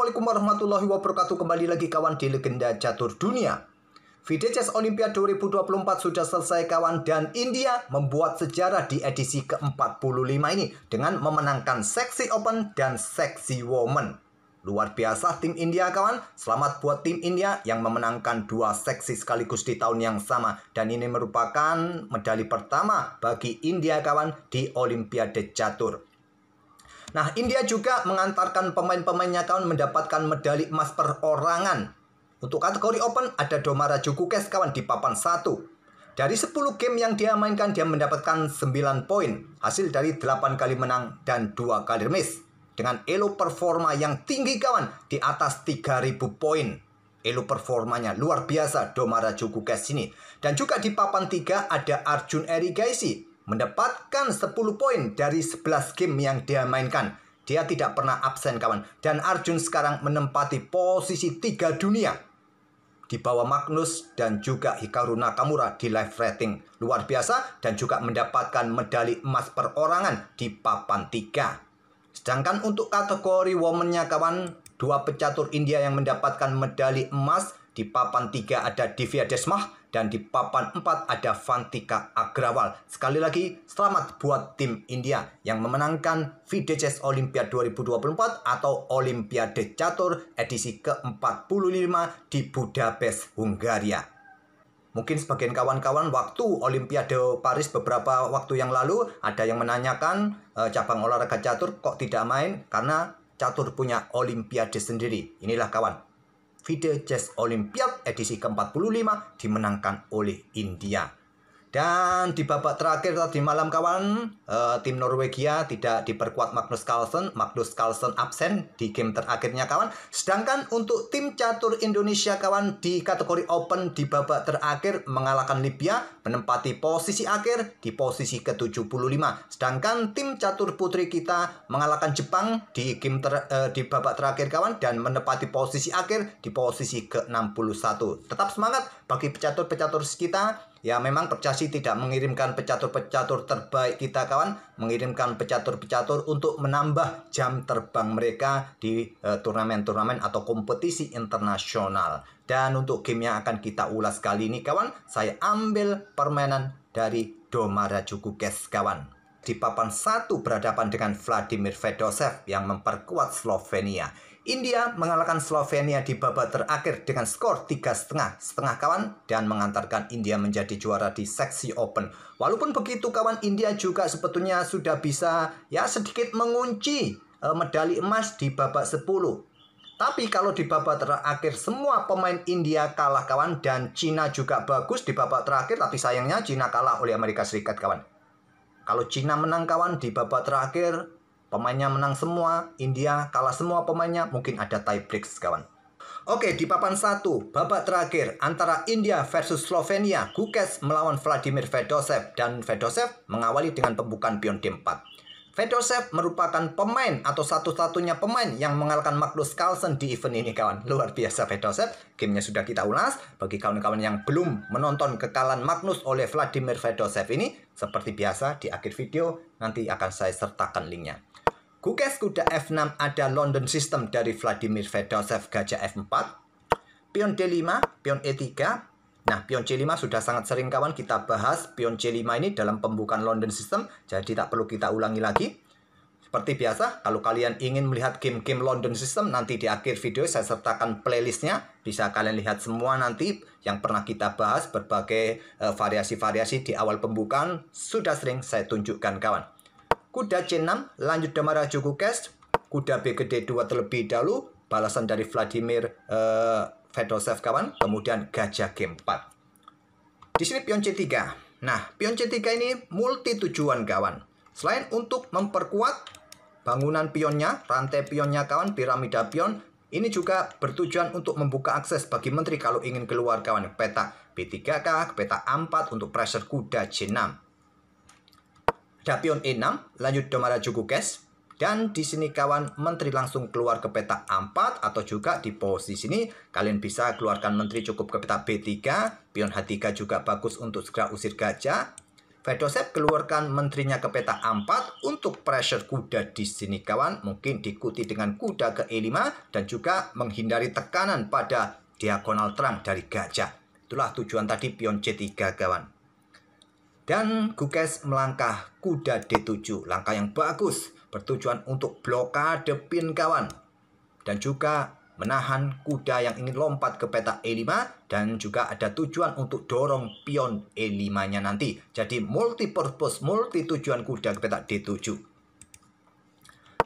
Assalamualaikum warahmatullahi wabarakatuh. Kembali lagi kawan di Legenda Catur Dunia. VDCS Olimpiade 2024 sudah selesai kawan, dan India membuat sejarah di edisi ke-45 ini dengan memenangkan seksi open dan seksi women. Luar biasa tim India kawan. Selamat buat tim India yang memenangkan dua seksi sekaligus di tahun yang sama. Dan ini merupakan medali pertama bagi India kawan di Olimpiade Catur. Nah, India juga mengantarkan pemain-pemainnya kawan mendapatkan medali emas perorangan. Untuk kategori open ada Domara Jukukes kawan di papan 1. Dari 10 game yang dia mainkan, dia mendapatkan 9 poin. Hasil dari 8 kali menang dan 2 kali remis. Dengan elo performa yang tinggi kawan, di atas 3000 poin. Elo performanya luar biasa Domara Jukukes ini. Dan juga di papan 3 ada Arjun Erigaisi. Mendapatkan 10 poin dari 11 game yang dia mainkan. Dia tidak pernah absen kawan. Dan Arjun sekarang menempati posisi 3 dunia. Di bawah Magnus dan juga Hikaru Nakamura di live rating. Luar biasa, dan juga mendapatkan medali emas perorangan di papan 3. Sedangkan untuk kategori womennya kawan, dua pecatur India yang mendapatkan medali emas. Di papan 3 ada Divya Desmah, dan di papan 4 ada Vantika Agrawal. Sekali lagi, selamat buat tim India yang memenangkan VDCS Olimpiade 2024 atau Olimpiade Catur edisi ke-45 di Budapest, Hungaria. Mungkin sebagian kawan-kawan waktu Olimpiade Paris beberapa waktu yang lalu ada yang menanyakan cabang olahraga catur kok tidak main karena catur punya Olimpiade sendiri. Inilah kawan. VDCS Olimpiade edisi ke-45 dimenangkan oleh India. Dan di babak terakhir tadi malam kawan, tim Norwegia tidak diperkuat Magnus Carlsen. Magnus Carlsen absen di game terakhirnya kawan. Sedangkan untuk tim catur Indonesia kawan di kategori open di babak terakhir mengalahkan Libya, menempati posisi akhir di posisi ke-75. Sedangkan tim catur putri kita mengalahkan Jepang di game di babak terakhir kawan dan menempati posisi akhir di posisi ke-61. Tetap semangat bagi pecatur-pecatur kita. Ya memang Percasi tidak mengirimkan pecatur-pecatur terbaik kita kawan, mengirimkan pecatur-pecatur untuk menambah jam terbang mereka di turnamen-turnamen atau kompetisi internasional. Dan untuk game yang akan kita ulas kali ini kawan, saya ambil permainan dari Domara Jukukes kawan. Di papan 1 berhadapan dengan Vladimir Fedosev yang memperkuat Slovenia. India mengalahkan Slovenia di babak terakhir dengan skor 3,5 kawan dan mengantarkan India menjadi juara di seksi open. Walaupun begitu kawan, India juga sebetulnya sudah bisa ya sedikit mengunci medali emas di babak 10. Tapi kalau di babak terakhir semua pemain India kalah kawan, dan Cina juga bagus di babak terakhir, tapi sayangnya Cina kalah oleh Amerika Serikat kawan. Kalau Cina menang kawan di babak terakhir, pemainnya menang semua, India kalah semua pemainnya, mungkin ada tie break kawan. Oke, di papan 1, babak terakhir antara India versus Slovenia, Jukukes melawan Vladimir Fedosev, dan Fedosev mengawali dengan pembukaan pion D4. Fedosev merupakan pemain atau satu-satunya pemain yang mengalahkan Magnus Carlsen di event ini kawan. Luar biasa Fedosev. Gamenya sudah kita ulas. Bagi kawan-kawan yang belum menonton kekalahan Magnus oleh Vladimir Fedosev ini, seperti biasa di akhir video nanti akan saya sertakan linknya. Jukukes kuda F6 ada London System dari Vladimir Fedosev, gajah F4. Pion D5, pion E3. Nah, pion C5 sudah sangat sering kawan kita bahas pion C5 ini dalam pembukaan London System, jadi tak perlu kita ulangi lagi. Seperti biasa, kalau kalian ingin melihat game-game London System, nanti di akhir video saya sertakan playlistnya. Bisa kalian lihat semua nanti yang pernah kita bahas, berbagai variasi-variasi di awal pembukaan, sudah sering saya tunjukkan kawan. Kuda C6, lanjut Domara Jukukes. Kuda B ke D2 terlebih dahulu, balasan dari Vladimir Fedosev kawan, kemudian gajah G4. Di sini pion C3. Nah, pion C3 ini multi tujuan kawan. Selain untuk memperkuat bangunan pionnya, rantai pionnya kawan, piramida pion, ini juga bertujuan untuk membuka akses bagi menteri kalau ingin keluar kawan. Peta B3K, peta A4 untuk pressure kuda C6. Ada pion E6, lanjut Domara Jukukes. Dan di sini kawan, menteri langsung keluar ke peta A4 atau juga di posisi ini kalian bisa keluarkan menteri cukup ke peta B3, pion H3 juga bagus untuk segera usir gajah. Fedosev keluarkan menterinya ke peta A4 untuk pressure kuda di sini kawan. Mungkin diikuti dengan kuda ke E5 dan juga menghindari tekanan pada diagonal terang dari gajah. Itulah tujuan tadi pion C3 kawan. Dan Gukes melangkah kuda D7. Langkah yang bagus. Bertujuan untuk blokade pin kawan. Dan juga menahan kuda yang ingin lompat ke peta E5 dan juga ada tujuan untuk dorong pion E5-nya nanti. Jadi multi-purpose, multi-tujuan kuda ke peta D7.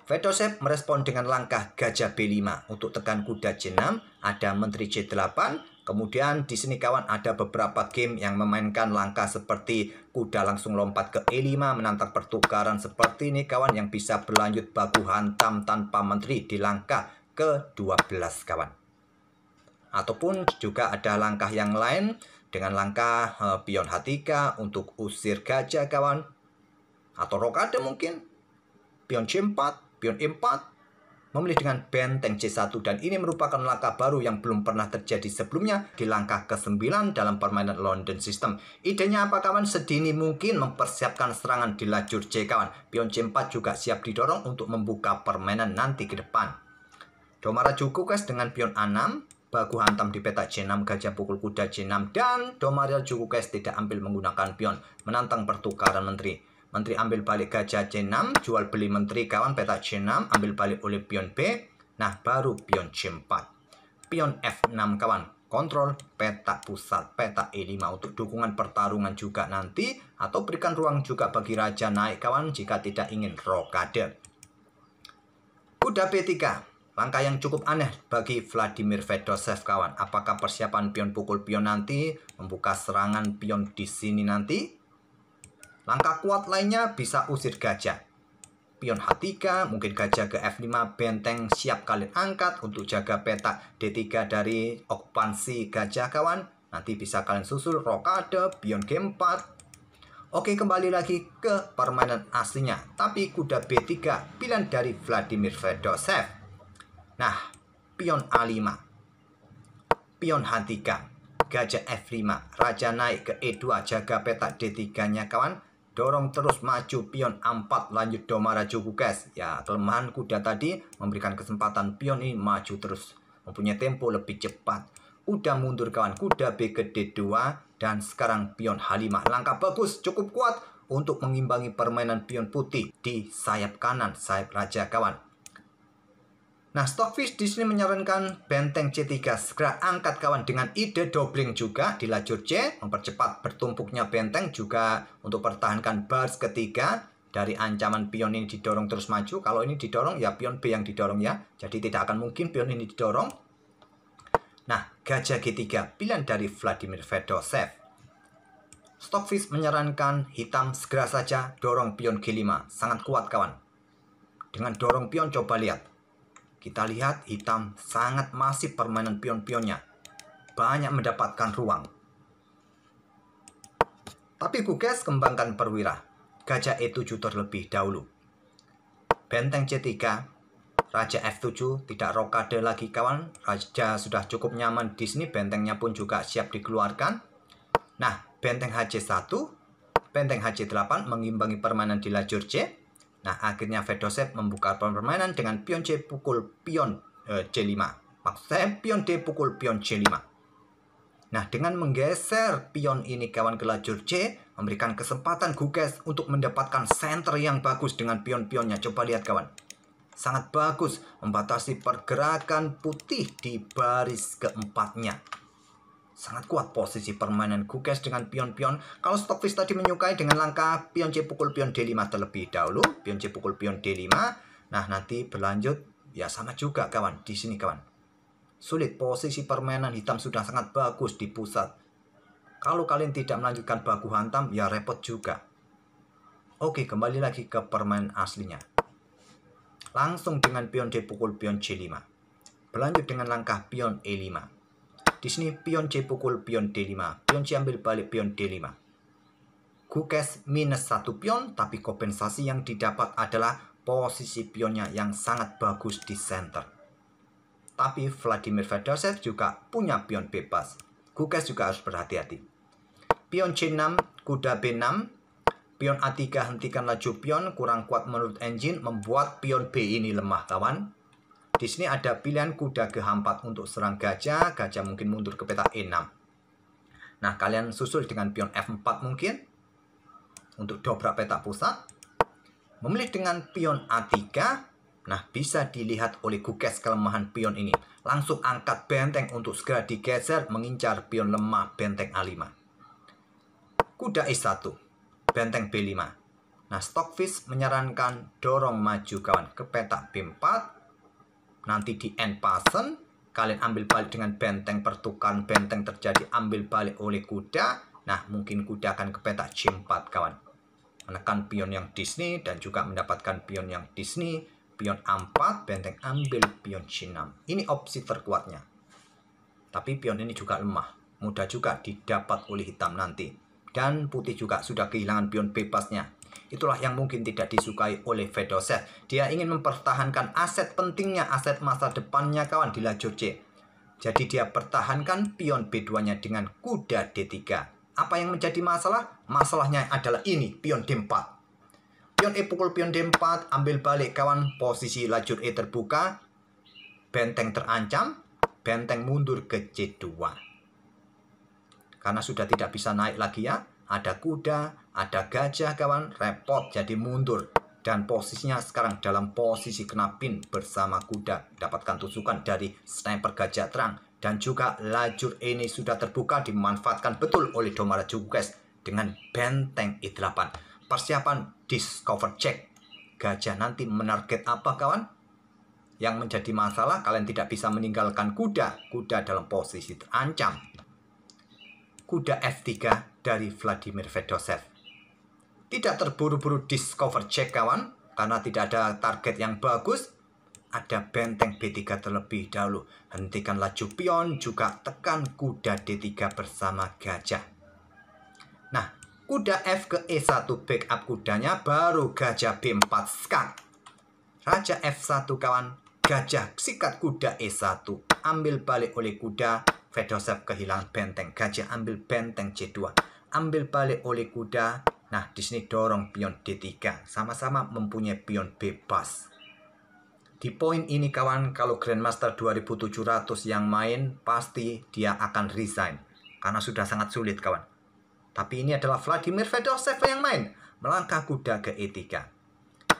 Fedosev merespon dengan langkah gajah B5 untuk tekan kuda C6, ada menteri C8. Kemudian di sini kawan ada beberapa game yang memainkan langkah seperti kuda langsung lompat ke E5 menantang pertukaran seperti ini kawan yang bisa berlanjut baku hantam tanpa menteri di langkah ke-12 kawan. Ataupun juga ada langkah yang lain dengan langkah pion H3 untuk usir gajah kawan. Atau rokade mungkin. Pion C4, pion E4. Memilih dengan benteng C1 dan ini merupakan langkah baru yang belum pernah terjadi sebelumnya di langkah ke-9 dalam permainan London System. Idenya apa kawan? Sedini mungkin mempersiapkan serangan di lajur C kawan. Pion C4 juga siap didorong untuk membuka permainan nanti ke depan. Domaraju Gukes dengan pion A6, baku hantam di peta C6, gajah pukul kuda C6, dan Domaraju Gukes tidak ambil menggunakan pion, menantang pertukaran menteri. Menteri ambil balik gajah C6, jual beli menteri kawan peta C6, ambil balik oleh pion B, nah baru pion C4. Pion F6 kawan, kontrol peta pusat, peta E5 untuk dukungan pertarungan juga nanti, atau berikan ruang juga bagi raja naik kawan jika tidak ingin rokade. Kuda B3. Langkah yang cukup aneh bagi Vladimir Fedosev kawan. Apakah persiapan pion pukul pion nanti membuka serangan pion di sini nanti? Langkah kuat lainnya bisa usir gajah. Pion H3, mungkin gajah ke F5, benteng siap kalian angkat untuk jaga peta D3 dari okupansi gajah kawan. Nanti bisa kalian susul rokade, pion G4. Oke, kembali lagi ke permainan aslinya. Tapi kuda B3 pilihan dari Vladimir Fedosev. Nah, pion A5, pion H3, gajah F5, raja naik ke E2, jaga peta D3-nya kawan. Dorong terus maju pion A4, lanjut Domaraju Gukes. Ya, kelemahan kuda tadi memberikan kesempatan pion ini maju terus. Mempunyai tempo lebih cepat. Kuda mundur kawan, kuda B ke D2, dan sekarang pion H5. Langkah bagus, cukup kuat untuk mengimbangi permainan pion putih di sayap kanan, sayap raja kawan. Nah, Stockfish di sini menyarankan benteng C3 segera angkat kawan dengan ide doubling juga di lajur C, mempercepat bertumpuknya benteng juga untuk pertahankan baris ketiga dari ancaman pion ini didorong terus maju. Kalau ini didorong ya pion B yang didorong ya, jadi tidak akan mungkin pion ini didorong. Nah, gajah G3 pilihan dari Vladimir Fedosev. Stockfish menyarankan hitam segera saja dorong pion G5, sangat kuat kawan. Dengan dorong pion coba lihat. Kita lihat hitam sangat masif permainan pion-pionnya. Banyak mendapatkan ruang. Tapi Gukes kembangkan perwira. Gajah E7 terlebih dahulu. Benteng C3. Raja F7 tidak rokade lagi kawan. Raja sudah cukup nyaman di sini. Bentengnya pun juga siap dikeluarkan. Nah, benteng HC1. Benteng HC8 mengimbangi permainan di lajur C. Nah, akhirnya Fedosev membuka permainan dengan pion C pukul pion C5. Maksud saya pion D pukul pion C5. Nah, dengan menggeser pion ini kawan ke lajur C, memberikan kesempatan Gukes untuk mendapatkan center yang bagus dengan pion-pionnya. Coba lihat kawan. Sangat bagus membatasi pergerakan putih di baris keempatnya. Sangat kuat posisi permainan Gukes dengan pion-pion. Kalau Stockfish tadi menyukai dengan langkah pion C pukul pion D5 terlebih dahulu. Pion C pukul pion D5. Nah, nanti berlanjut. Ya, sama juga kawan. Di sini kawan. Sulit. Posisi permainan hitam sudah sangat bagus di pusat. Kalau kalian tidak melanjutkan baku hantam, ya repot juga. Oke, kembali lagi ke permainan aslinya. Langsung dengan pion D pukul pion C5. Berlanjut dengan langkah pion E5. Di sini pion C pukul pion D5. Pion C ambil balik pion D5. Gukes minus 1 pion, tapi kompensasi yang didapat adalah posisi pionnya yang sangat bagus di center. Tapi Vladimir Fedosev juga punya pion bebas. Gukes juga harus berhati-hati. Pion C6, kuda B6. Pion A3 hentikan laju pion, kurang kuat menurut engine, membuat pion B ini lemah kawan. Di sini ada pilihan kuda ke H4 untuk serang gajah, gajah mungkin mundur ke peta E6. Nah, kalian susul dengan pion F4 mungkin untuk dobrak peta pusat. Memilih dengan pion A3, nah bisa dilihat oleh Gukes kelemahan pion ini. Langsung angkat benteng untuk segera digeser mengincar pion lemah benteng A5. Kuda E1, benteng B5. Nah, Stockfish menyarankan dorong maju kawan ke peta B4. Nanti di end pasen, kalian ambil balik dengan benteng, pertukaran benteng terjadi, ambil balik oleh kuda. Nah, mungkin kuda akan ke peta C4 kawan. Menekan pion yang Disney dan juga mendapatkan pion yang Disney. Pion A4, benteng ambil pion C6. Ini opsi terkuatnya. Tapi pion ini juga lemah. Mudah juga didapat oleh hitam nanti. Dan putih juga sudah kehilangan pion bebasnya. Itulah yang mungkin tidak disukai oleh Fedosev. Dia ingin mempertahankan aset pentingnya, aset masa depannya kawan di lajur C. Jadi dia pertahankan pion B2-nya dengan kuda D3. Apa yang menjadi masalah? Masalahnya adalah ini, pion D4. Pion E pukul pion D4, ambil balik kawan, posisi lajur E terbuka. Benteng terancam, benteng mundur ke C2. Karena sudah tidak bisa naik lagi ya. Ada kuda, ada gajah kawan, repot jadi mundur. Dan posisinya sekarang dalam posisi kena pin bersama kuda. Dapatkan tusukan dari sniper gajah terang. Dan juga lajur ini sudah terbuka, dimanfaatkan betul oleh Domaraja Gukes dengan benteng E8. Persiapan discover check. Gajah nanti menarget apa kawan? Yang menjadi masalah, kalian tidak bisa meninggalkan kuda. Kuda dalam posisi terancam. Kuda F3 dari Vladimir Fedosev. Tidak terburu-buru discover check kawan, karena tidak ada target yang bagus. Ada benteng B3 terlebih dahulu. Hentikan laju pion, juga tekan kuda D3 bersama gajah. Nah, kuda F ke E1 backup kudanya, baru gajah B4 skat. Raja F1 kawan, gajah sikat kuda E1. Ambil balik oleh kuda, Fedosev kehilangan benteng. Gajah ambil benteng C2. Ambil balik oleh kuda. Nah, di sini dorong pion D3. Sama-sama mempunyai pion bebas. Di poin ini kawan, kalau Grandmaster 2700 yang main, pasti dia akan resign. Karena sudah sangat sulit kawan. Tapi ini adalah Vladimir Fedosev yang main. Melangkah kuda ke E3.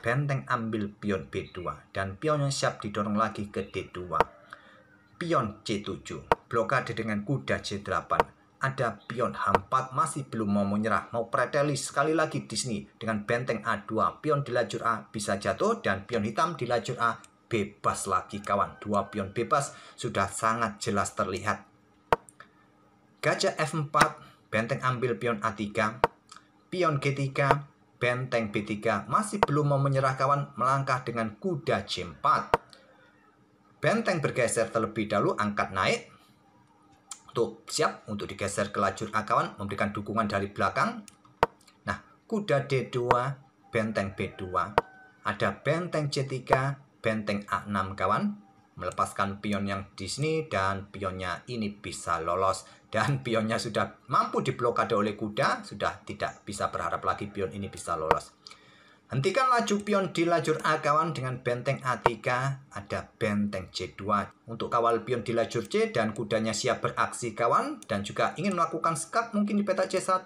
Benteng ambil pion B2. Dan pionnya siap didorong lagi ke D2. Pion C7. Blokade dengan kuda C8. Ada pion H4 masih belum mau menyerah. Mau preteli sekali lagi di sini. Dengan benteng A2. Pion di lajur A bisa jatuh. Dan pion hitam di lajur A bebas lagi kawan. Dua pion bebas sudah sangat jelas terlihat. Gajah F4. Benteng ambil pion A3. Pion G3. Benteng B3. Masih belum mau menyerah kawan. Melangkah dengan kuda C4. Benteng bergeser terlebih dahulu. Angkat naik. Siap untuk digeser ke lajur A kawan, memberikan dukungan dari belakang. Nah, kuda D2, benteng B2. Ada benteng C3, benteng A6 kawan. Melepaskan pion yang di sini dan pionnya ini bisa lolos. Dan pionnya sudah mampu diblokade oleh kuda, sudah tidak bisa berharap lagi pion ini bisa lolos. Hentikan laju pion di lajur A kawan dengan benteng A3, ada benteng C2 untuk kawal pion di lajur C dan kudanya siap beraksi kawan dan juga ingin melakukan skat mungkin di peta C1.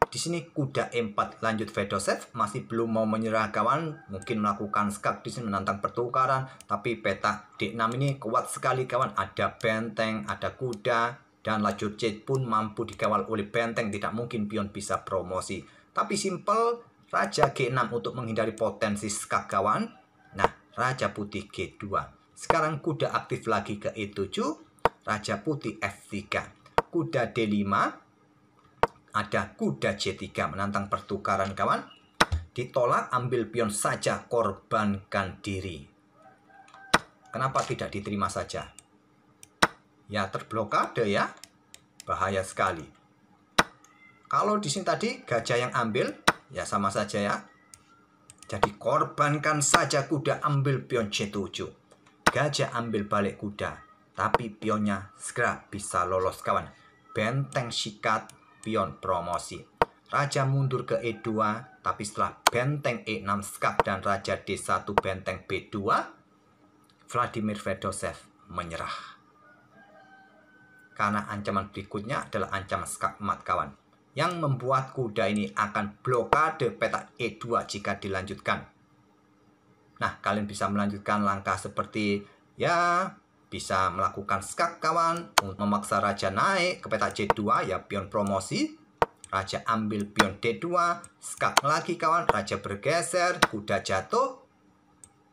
Di sini kuda E4 lanjut Fedosev masih belum mau menyerah kawan, mungkin melakukan skat di sini menantang pertukaran, tapi peta D6 ini kuat sekali kawan, ada benteng, ada kuda dan lajur C pun mampu dikawal oleh benteng, tidak mungkin pion bisa promosi. Tapi simple. Raja G6 untuk menghindari potensi skak kawan. Nah, Raja Putih G2. Sekarang kuda aktif lagi ke E7. Raja Putih F3. Kuda D5. Ada kuda C3 menantang pertukaran kawan. Ditolak, ambil pion saja, korbankan diri. Kenapa tidak diterima saja? Ya, terblokade ya. Bahaya sekali. Kalau di sini tadi gajah yang ambil, ya sama saja ya. Jadi korbankan saja kuda, ambil pion C7. Gajah ambil balik kuda. Tapi pionnya segera bisa lolos kawan. Benteng sikat, pion promosi. Raja mundur ke E2, tapi setelah benteng E6 skak dan Raja D1 benteng B2, Vladimir Fedosev menyerah. Karena ancaman berikutnya adalah ancaman skak mat kawan, yang membuat kuda ini akan blokade petak E2 jika dilanjutkan. Nah, kalian bisa melanjutkan langkah seperti bisa melakukan skak kawan, memaksa raja naik ke petak C2, pion promosi. Raja ambil pion D2, skak lagi kawan, raja bergeser, kuda jatuh,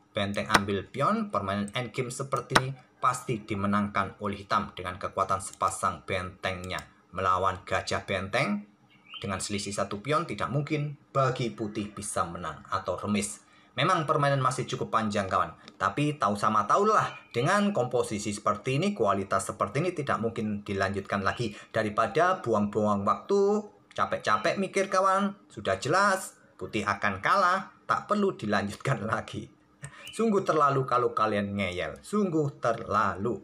benteng ambil pion. Permainan endgame seperti ini pasti dimenangkan oleh hitam dengan kekuatan sepasang bentengnya. Melawan gajah benteng dengan selisih 1 pion tidak mungkin bagi putih bisa menang atau remis. Memang permainan masih cukup panjang kawan, tapi tahu sama tahulah dengan komposisi seperti ini, kualitas seperti ini tidak mungkin dilanjutkan lagi. Daripada buang-buang waktu, capek-capek mikir kawan, sudah jelas putih akan kalah, tak perlu dilanjutkan lagi. Sungguh terlalu kalau kalian ngeyel, sungguh terlalu.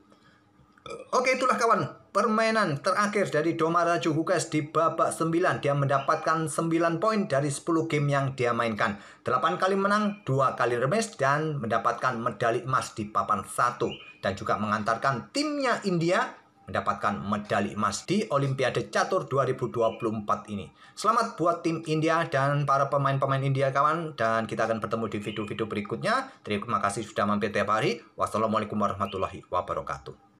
Oke, itulah kawan, permainan terakhir dari Domaraju Huges di babak 9. Dia mendapatkan 9 poin dari 10 game yang dia mainkan. 8 kali menang, 2 kali remis, dan mendapatkan medali emas di papan 1. Dan juga mengantarkan timnya India mendapatkan medali emas di Olimpiade Catur 2024 ini. Selamat buat tim India dan para pemain-pemain India kawan. Dan kita akan bertemu di video-video berikutnya. Terima kasih sudah mampir tiap hari. Wassalamualaikum warahmatullahi wabarakatuh.